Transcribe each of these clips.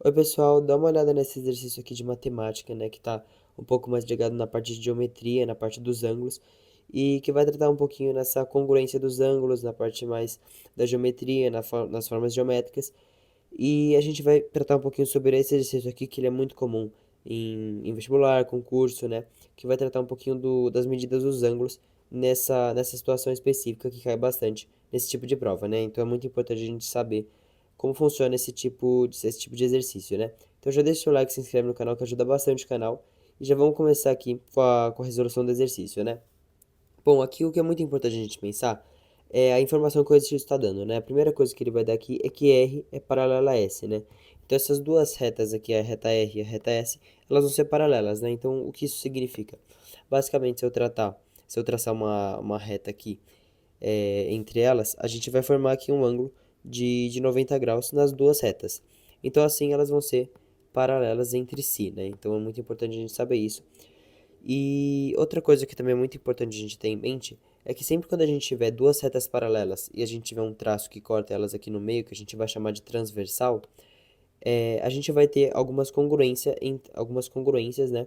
Oi, pessoal, dá uma olhada nesse exercício aqui de matemática, né, que tá um pouco mais ligado na parte de geometria, na parte dos ângulos, e que vai tratar um pouquinho nessa congruência dos ângulos, na parte mais da geometria, nas formas geométricas, e a gente vai tratar um pouquinho sobre esse exercício aqui, que ele é muito comum em vestibular, concurso, né, que vai tratar um pouquinho das medidas dos ângulos nessa situação específica que cai bastante nesse tipo de prova, né, então é muito importante a gente saber como funciona esse tipo de exercício, né? Então já deixa o like, se inscreve no canal que ajuda bastante o canal. E já vamos começar aqui com a resolução do exercício, né? Bom, aqui o que é muito importante a gente pensar é a informação que o exercício está dando, né? A primeira coisa que ele vai dar aqui é que R é paralela a S, né? Então essas duas retas aqui, a reta R e a reta S, elas vão ser paralelas, né? Então o que isso significa? Basicamente, se eu traçar uma reta aqui entre elas, a gente vai formar aqui um ângulo de 90 graus nas duas retas. Então, assim, elas vão ser paralelas entre si, né? Então, é muito importante a gente saber isso. E outra coisa que também é muito importante a gente ter em mente é que sempre quando a gente tiver duas retas paralelas e a gente tiver um traço que corta elas aqui no meio, que a gente vai chamar de transversal, a gente vai ter algumas congruências, né,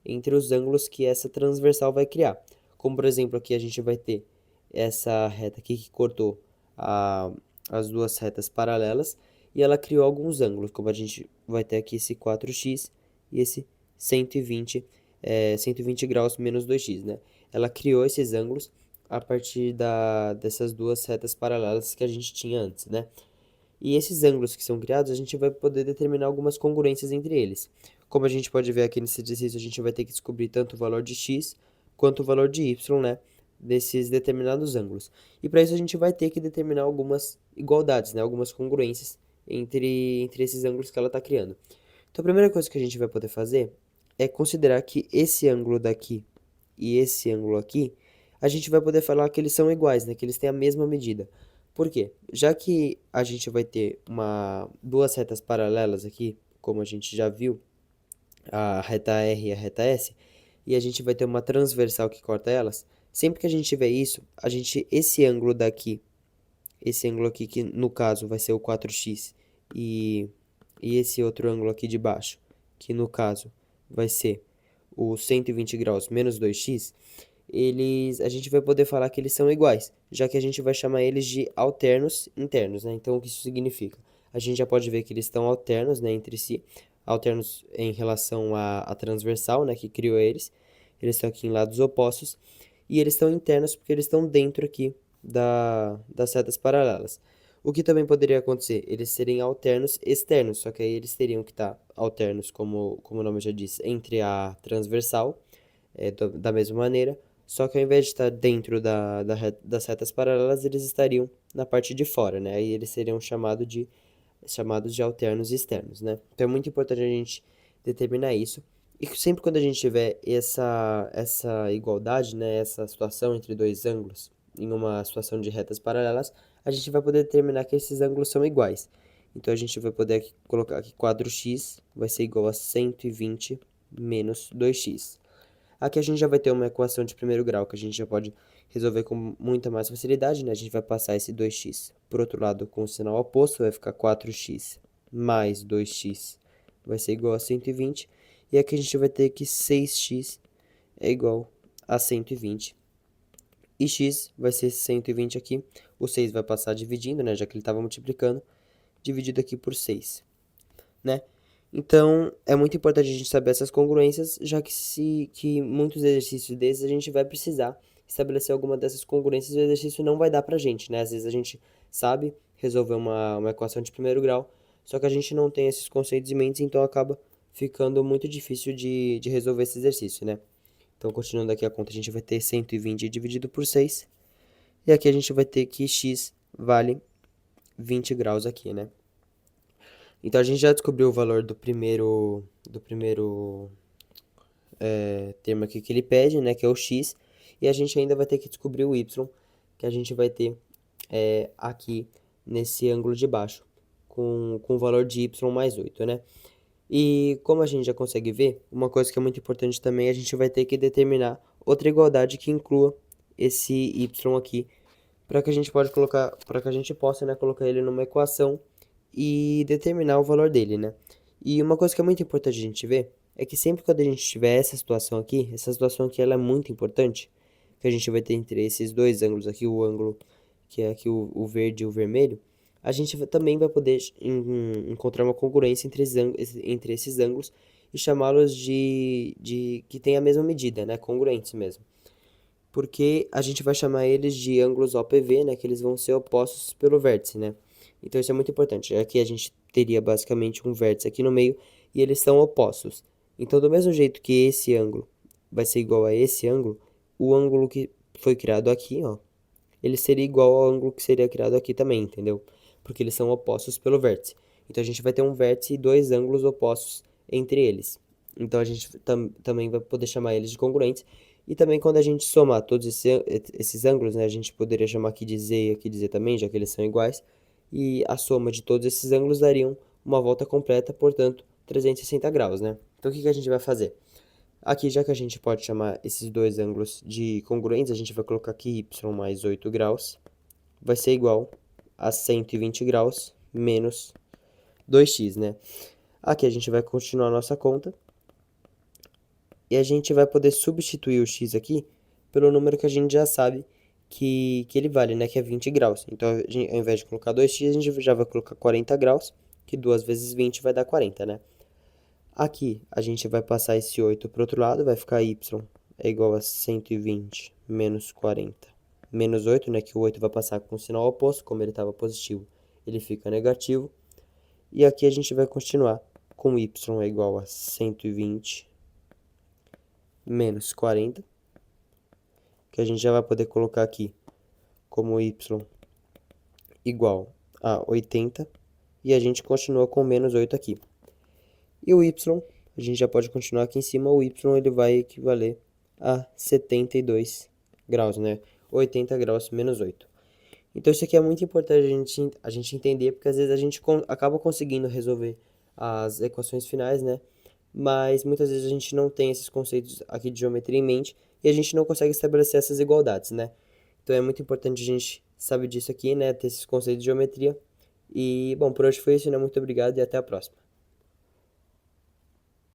entre os ângulos que essa transversal vai criar. Como, por exemplo, aqui a gente vai ter essa reta aqui que cortou a, as duas retas paralelas e ela criou alguns ângulos, como a gente vai ter aqui esse 4x e esse 120, 120 graus menos 2x, né? Ela criou esses ângulos a partir dessas duas retas paralelas que a gente tinha antes, né? E esses ângulos que são criados, a gente vai poder determinar algumas congruências entre eles. Como a gente pode ver aqui nesse exercício, a gente vai ter que descobrir tanto o valor de x quanto o valor de y, né? Desses determinados ângulos. E para isso a gente vai ter que determinar algumas igualdades, né? Algumas congruências entre esses ângulos que ela está criando. Então a primeira coisa que a gente vai poder fazer é considerar que esse ângulo daqui e esse ângulo aqui, a gente vai poder falar que eles são iguais, né? Que eles têm a mesma medida. Por quê? Já que a gente vai ter duas retas paralelas aqui, como a gente já viu, a reta R e a reta S, e a gente vai ter uma transversal que corta elas, sempre que a gente tiver isso, esse ângulo aqui que no caso vai ser o 4x, e, e esse outro ângulo aqui de baixo, que no caso vai ser o 120 graus menos 2x, a gente vai poder falar que eles são iguais, já que a gente vai chamar eles de alternos internos, né? Então, o que isso significa? A gente já pode ver que eles estão alternos, né, entre si, alternos em relação à transversal, né, que criou eles estão aqui em lados opostos, e eles estão internos porque eles estão dentro aqui das setas paralelas. O que também poderia acontecer? Eles serem alternos externos, só que aí eles teriam que estar alternos, como o nome já diz, entre a transversal, da mesma maneira, só que ao invés de estar dentro das retas paralelas, eles estariam na parte de fora, né? Aí eles seriam chamados de alternos externos, né? Então é muito importante a gente determinar isso. E sempre quando a gente tiver essa igualdade, né, essa situação entre dois ângulos, em uma situação de retas paralelas, a gente vai poder determinar que esses ângulos são iguais. Então a gente vai poder colocar aqui 4x vai ser igual a 120 menos 2x. Aqui a gente já vai ter uma equação de primeiro grau que a gente já pode resolver com muita mais facilidade, né? A gente vai passar esse 2x por outro lado com o sinal oposto, vai ficar 4x mais 2x vai ser igual a 120. E aqui a gente vai ter que 6x é igual a 120. E x vai ser 120 aqui. O 6 vai passar dividindo, né? Já que ele estava multiplicando. Dividido aqui por 6, né? Então, é muito importante a gente saber essas congruências, já que muitos exercícios desses a gente vai precisar estabelecer alguma dessas congruências e o exercício não vai dar pra gente, né? Às vezes a gente sabe resolver uma equação de primeiro grau, só que a gente não tem esses conceitos em mente, então acaba ficando muito difícil de resolver esse exercício, né? Então, continuando aqui a conta, a gente vai ter 120 dividido por 6, e aqui a gente vai ter que x vale 20 graus aqui, né? Então a gente já descobriu o valor do primeiro termo aqui que ele pede, né, que é o x, e a gente ainda vai ter que descobrir o y, que a gente vai ter aqui nesse ângulo de baixo, com o valor de y mais 8, né? E como a gente já consegue ver, uma coisa que é muito importante também, a gente vai ter que determinar outra igualdade que inclua esse y aqui, para que a gente possa, né, colocar ele numa equação e determinar o valor dele, né? E uma coisa que é muito importante a gente ver é que sempre quando a gente tiver essa situação aqui ela é muito importante, que a gente vai ter entre esses dois ângulos aqui, o ângulo que é aqui o verde e o vermelho, a gente também vai poder encontrar uma congruência entre esses ângulos e chamá-los de que tem a mesma medida, né? Congruentes mesmo. Porque a gente vai chamar eles de ângulos OPV, né? Que eles vão ser opostos pelo vértice, né? Então isso é muito importante. Aqui a gente teria basicamente um vértice aqui no meio e eles são opostos. Então, do mesmo jeito que esse ângulo vai ser igual a esse ângulo, o ângulo que foi criado aqui, ó, ele seria igual ao ângulo que seria criado aqui também, entendeu? Porque eles são opostos pelo vértice. Então a gente vai ter um vértice e dois ângulos opostos entre eles. Então a gente também vai poder chamar eles de congruentes. E também quando a gente somar todos esses ângulos, né, a gente poderia chamar aqui de Z e aqui de Z também, já que eles são iguais. E a soma de todos esses ângulos dariam uma volta completa, portanto, 360 graus, né? Então o que a gente vai fazer? Aqui, já que a gente pode chamar esses dois ângulos de congruentes, a gente vai colocar aqui y mais 8 graus vai ser igual a 120 graus menos 2x, né? Aqui a gente vai continuar a nossa conta e a gente vai poder substituir o x aqui pelo número que a gente já sabe que ele vale, né? Que é 20 graus. Então, ao invés de colocar 2x, a gente já vai colocar 40 graus, que 2 vezes 20 vai dar 40, né? Aqui, a gente vai passar esse 8 para o outro lado, vai ficar y é igual a 120 menos 40 menos 8, né, que o 8 vai passar com o sinal oposto, como ele estava positivo, ele fica negativo. E aqui a gente vai continuar com y é igual a 120 menos 40, que a gente já vai poder colocar aqui como y igual a 80, e a gente continua com menos 8 aqui. E o y, a gente já pode continuar aqui em cima, o y ele vai equivaler a 72 graus, né? 80 graus menos 8. Então isso aqui é muito importante a gente entender, porque às vezes a gente acaba conseguindo resolver as equações finais, né? Mas muitas vezes a gente não tem esses conceitos aqui de geometria em mente e a gente não consegue estabelecer essas igualdades, né? Então é muito importante a gente saber disso aqui, né? Ter esses conceitos de geometria. E, bom, por hoje foi isso, né? Muito obrigado e até a próxima.